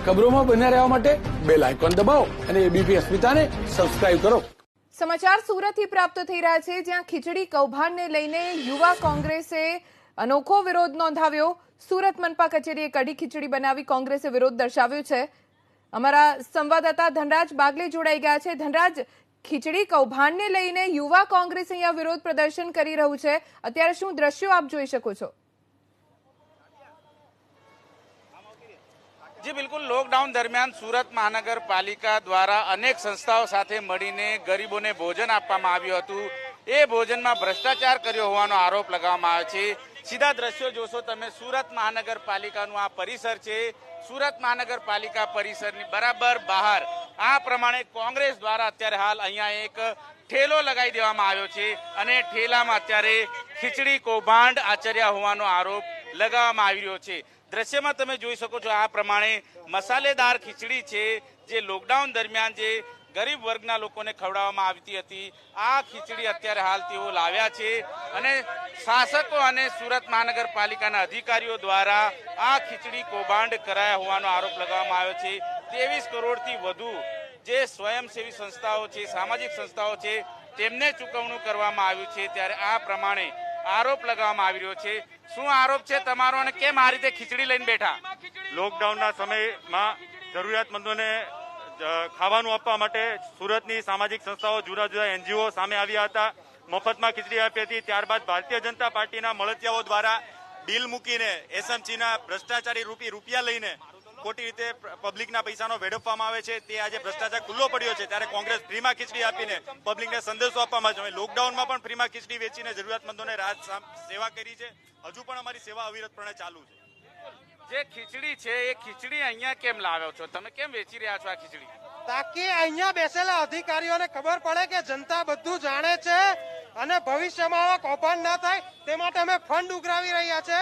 ખબરોમાં બન્યા રહેવા માટે બેલ આઇકોન દબાવો અને એબીપી અસ્મિતાને સબસ્ક્રાઇબ કરો। સમાચાર સુરતથી પ્રાપ્ત થઈ રહ્યા છે, જ્યાં ખીચડી કૌભાંડને લઈને યુવા કોંગ્રેસે અનોખો વિરોધ નોંધાવ્યો। સુરત મનપા કચેરીએ કઢી ખીચડી બનાવી કોંગ્રેસે વિરોધ દર્શાવ્યો છે। અમારા સંવાદદાતા ધનરાજ બાગલે જોડાઈ ગયા છે। ધનરાજ, ખીચડી કૌભાંડને લઈને યુવા કોંગ્રેસ અહીંયા વિરોધ પ્રદર્શન કરી રહ્યું છે, અત્યારે શું દ્રશ્યો આપ જોઈ શકો છો? जी बिल्कुल, लॉकडाउन दरमियान सूरत महानगरपालिका द्वारा अनेक संस्थाओं साथे मळीने गरीबोने भोजन आपवामां आव्युं हतुं। ए भोजનમાં ભ્રષ્ટાચાર કર્યો હોવાનો આરોપ લગાવવામાં આવ્યો છે। સીધા દ્રશ્યો જોશો તમે, સુરત મહાનગરપાલિકાનું આ પરિસર છે। સુરત મહાનગરપાલિકા પરિસરની બરાબર બહાર આ પ્રમાણે કોંગ્રેસ દ્વારા અત્યારે હાલ અહીંયા એક ઠેલો લગાવી દેવામાં આવ્યો છે અને ઠેલામાં અત્યારે ખીચડી કૌભાંડ આચર્યા હોવાનો આરોપ લગાવવામાં આવી રહ્યો છે। દ્રશ્યમાં તમે જોઈ શકો છો આ પ્રમાણે મસાલેદાર ખીચડી છે, જે લોકડાઉન દરમિયાન જે ગરીબ વર્ગના લોકોને ખવડાવવામાં આવતી હતી, આ ખીચડી અત્યારે હાલ તેઓ લાવ્યા છે અને શાસકો અને સુરત મહાનગરપાલિકાના અધિકારીઓ દ્વારા આ ખીચડી કૌભાંડ કરાયા હોવાનો આરોપ લગાવવામાં આવ્યો છે। 23 કરોડથી વધુ જે સ્વયંસેવી સંસ્થાઓ છે, સામાજિક સંસ્થાઓ છે, તેમને ચૂકવણું કરવામાં આવ્યું છે, ત્યારે આ પ્રમાણે આરોપ લગાવવામાં આવી રહ્યો છે। શું આરોપ છે તમારો અને કેમ આ રીતે ખીચડી લઈને બેઠા? લોકડાઉનના સમયમાં જરૂરિયાતમંદોને ખાવાનું આપવા માટે સુરતની સામાજિક સંસ્થાઓ, જુદા જુદા એનજીઓ સામે આવ્યા હતા, મફતમાં ખીચડી આપી હતી। ત્યારબાદ ભારતીય જનતા પાર્ટીના મળતિયાઓ દ્વારા ડીલ મૂકીને એસએમસીના ભ્રષ્ટાચારી રૂપિયા લઈને ખોટી રીતે પબ્લિકના પૈસાનો વેડફવામાં આવે છે। તે આજે ભ્રષ્ટાચાર ખુલ્લો પડ્યો છે, ત્યારે કોંગ્રેસ ફ્રીમાં ખીચડી આપીને પબ્લિકને સંદેશો આપવામાં આવે છે। લોકડાઉનમાં પણ ફ્રીમાં ખીચડી વેચીને જરૂરિયાતમંદોને રાહત સેવા કરી છે। હજુ પણ અમારી સેવા અવિરતપણે ચાલુ છે। જે ખીચડી છે એ ખીચડી અહીંયા કેમ લાવ્યો છો તમે? કેમ વેચી રહ્યા છો આ ખીચડી? તાકી અહીંયા બેસેલા અધિકારીઓને ખબર પડે કે જનતા બધું જાણે છે અને ભવિષ્યમાં આવા કૌભાંડ ના થાય તે માટે અમે ફંડ ઉઘરાવી રહ્યા છે।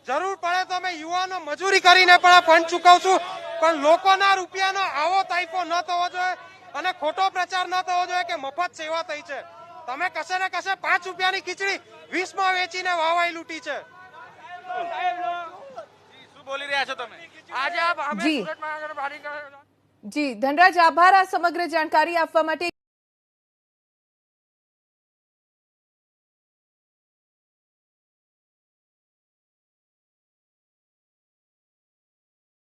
જરૂર પડે તો અમે યુવાનો મજૂરી કરીને પણ આ ફંડ ચૂકવશું, પણ લોકોના રૂપિયાનો આવો તાઇફો ન થવો જોઈએ અને ખોટો પ્રચાર ન થવો જોઈએ કે મફત સેવા થઈ છે। તમે કશે ને કશે 5 રૂપિયાની ખીચડી 20માં વેચીને વાવાઈ લૂંટી છે। શું બોલી રહ્યા છો તમે? જી ધનરાજ, આભાર આ સમગ્ર જાણકારી આપવા માટે।